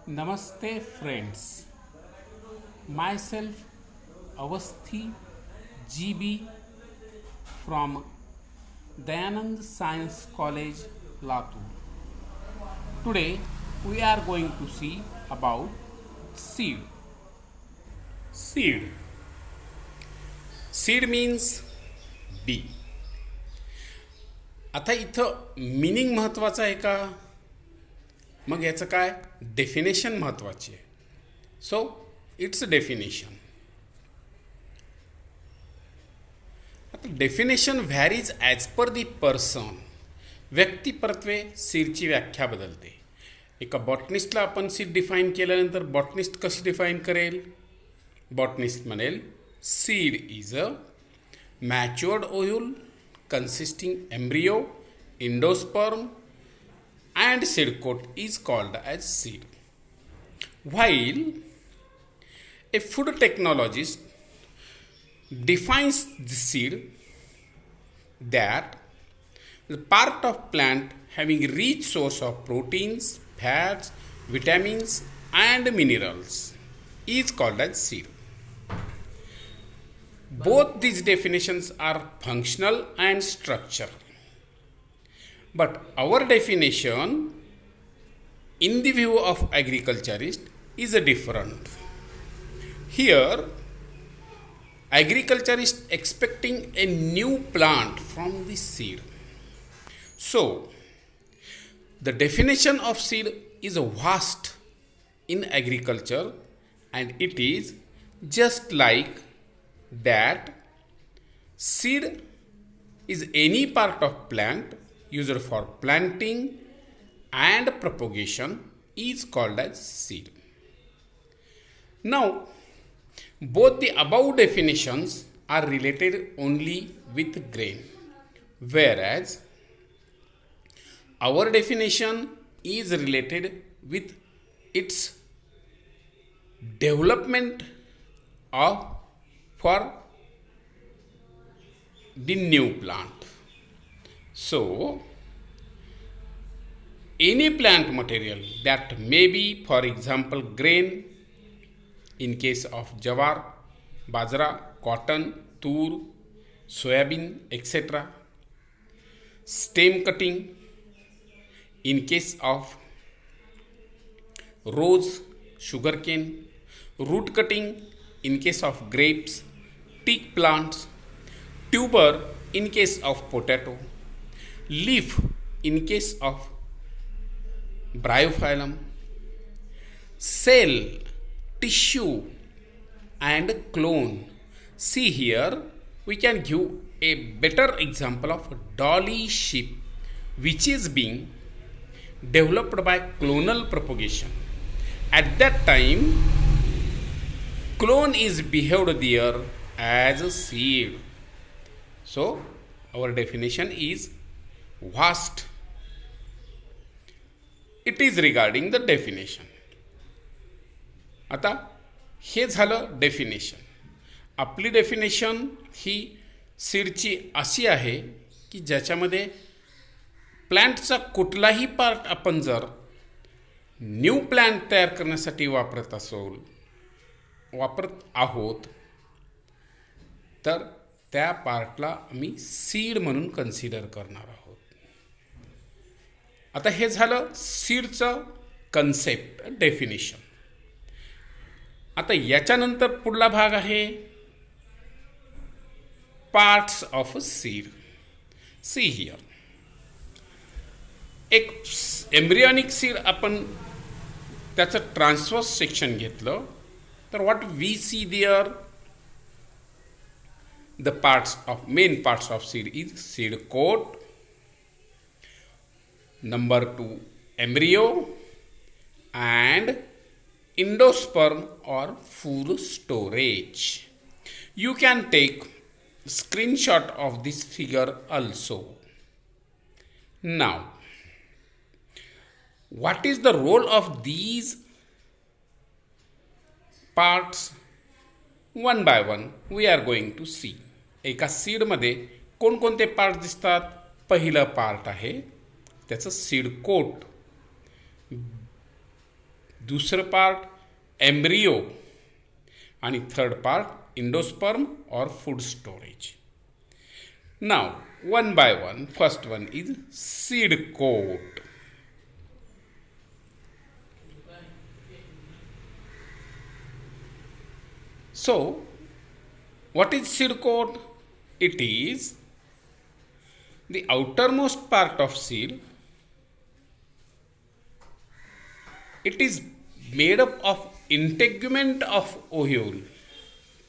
Namaste friends. Myself Avasthi GB from Dayanand Science College Latur. Today we are going to see about seed. Seed. Seed means bee. आता इथं meaning महत्त्वाचं आहे का? मग याचं काय definition महत्त्वाची आहे. So it's definition. आता definition varies as per the person. व्यक्तिपरत्वे सीडची व्याख्या बदलते. एका बॉटनिस्टला आपण सीड डिफाईन केल्यानंतर बॉटनिस्ट कशी डिफाईन करेल? बॉटनिस्ट म्हणेल seed is a matured ovule consisting embryo, endosperm and seed coat is called as seed. While a food technologist defines the seed that the part of plant having rich source of proteins, fats, vitamins and minerals is called as seed. Both these definitions are functional and structural. But our definition in the view of agriculturist is different. Here, agriculturist expecting a new plant from the seed. So, the definition of seed is vast in agriculture, and it is just like that seed is any part of plant used for planting and propagation is called as seed. Now, both the above definitions are related only with grain, whereas our definition is related with its development of for the new plant. So, any plant material that may be, for example, grain, in case of jawar, bajra, cotton, tur, soybean, etc. Stem cutting, in case of rose, sugarcane, root cutting, in case of grapes, teak plants, tuber in case of potato, leaf in case of bryophyllum, cell, tissue and clone. See here, we can give a better example of dolly sheep which is being developed by clonal propagation. At that time, clone is behaved there as a seed. So, our definition is vast. It is regarding the definition. आता हे झालं definition. आपली definition ही सीडची अशी आहे की ज्याच्यामध्ये प्लॅन्टचा कुठलाही part आपण जर न्यू प्लॅन्ट तयार करण्यासाठी वापरत आहोत तर त्या पार्टला आम्ही सीड म्हणून कन्सिडर करणार आहोत. आता हे झालं सीडचं कन्सेप्ट डेफिनेशन. आता याच्यानंतर पुढला भाग आहे parts of seed. See here, एक एम्ब्रियॉनिक सीड आपण त्याचं ट्रान्सवर्स सेक्शन घेतलं तर what we see there, the main parts of seed is seed coat, number 2 embryo and endosperm or food storage. You can take screenshot of this figure also. Now, what is the role of these parts? One by one we are going to see. एका सीडमध्ये कोणकोणते part दिसतात? पहिलं part आहे त्याचं seed coat. दुसरं part embryo आणि third part endosperm और food storage. नाव one by one. First one is seed coat. So, what is seed coat? It is the outermost part of seed. It is made up of integument of ovule.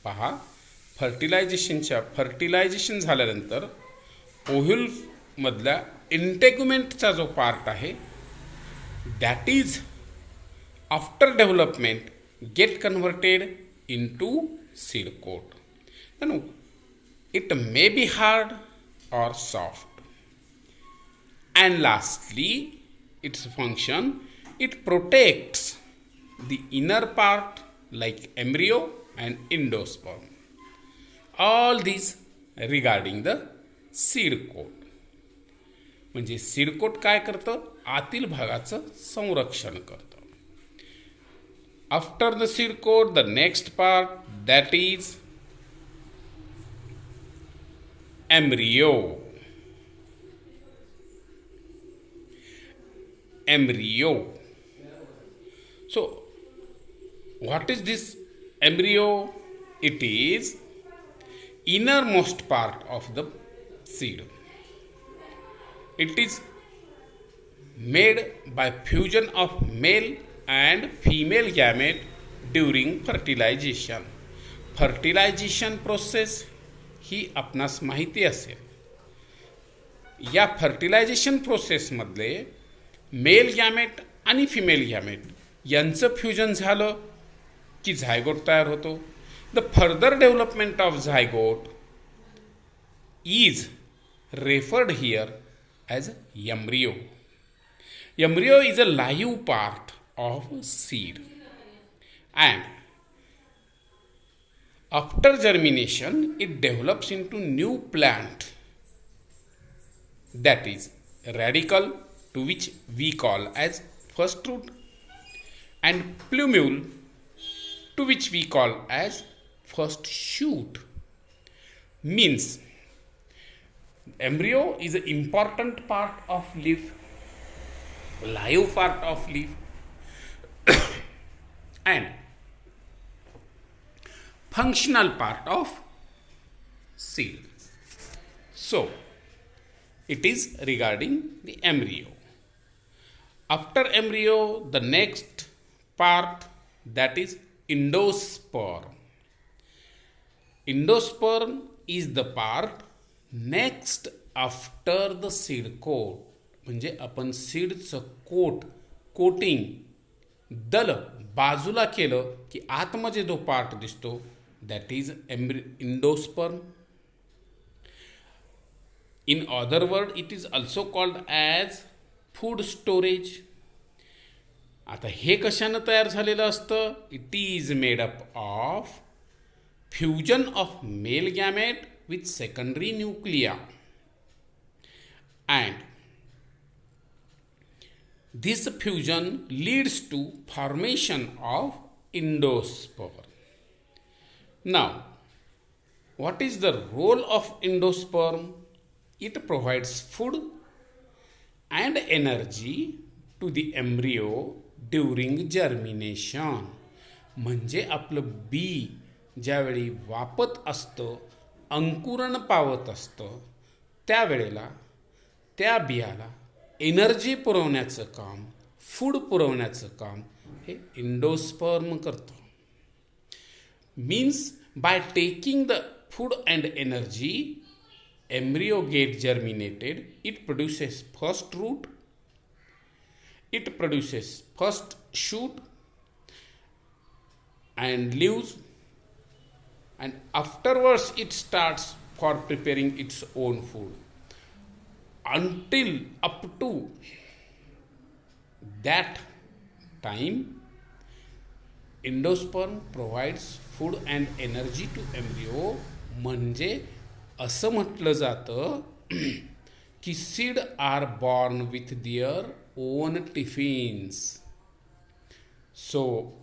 पहा, fertilisation झाल्यानंतर ovule मधल्या इंटेग्युमेंटचा जो part आहे that is after development get converted into seed coat. Now, it may be hard or soft. And lastly, its function, it protects the inner part like embryo and endosperm. All these regarding the seed coat. म्हणजे seed coat काय करतं? आतील भागाचं संरक्षण करतं. After the seed coat, the next part, that is embryo. So, what is this embryo? It is innermost part of the seed. It is made by fusion of male and female gamete during fertilization. Fertilization process ही आपणास माहिती असेल. या फर्टिलायझेशन प्रोसेसमधले male gamete आणि female gamete यांचं fusion झालं की झायगोट तयार होतो. The further development of zygote is referred here as embryo. Embryo is a live part of seed, and after germination it develops into new plant, that is radicle, to which we call as first root, and plumule, to which we call as first shoot. Means embryo is an important part of leaf, live part of leaf, and functional part of seed. So, it is regarding the embryo. After embryo, the next part, that is endosperm. Endosperm is the part next after the seed coat. म्हणजे आपण सीडचं coating दल बाजूला केलं की आतमध्ये जो part दिसतो that is endosperm. In other word it is also called as food storage. आता हे कशानं तयार झालेलं असतं? It is made up of fusion of male gamete with secondary nuclei, and this fusion leads to formation of endosperm. Now, what is the role of endosperm? It provides food and energy to the embryo during germination. म्हणजे आपलं B ज्यावेळी वापत असतं, अंकुरण पावत असतं, त्यावेळेला त्या बियाला energy पुरवण्याचं काम, फूड पुरवण्याचं काम हे इंडोस्पर्म करतं. Means by taking the food and energy embryo get germinated, it produces first root, it produces first shoot and leaves, and afterwards it starts for preparing its own food. Until up to that time, endosperm provides food and energy to embryo. म्हणजे असं म्हटलं जातं की seed are born with their own tiffins. So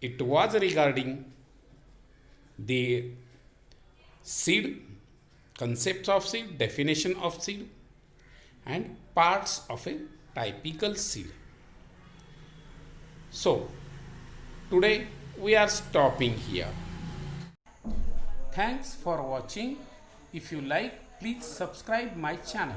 it was regarding the seed, concepts of seed, definition of seed, and parts of a typical seed. So today we are stopping here. Thanks for watching. If you like, please subscribe my channel.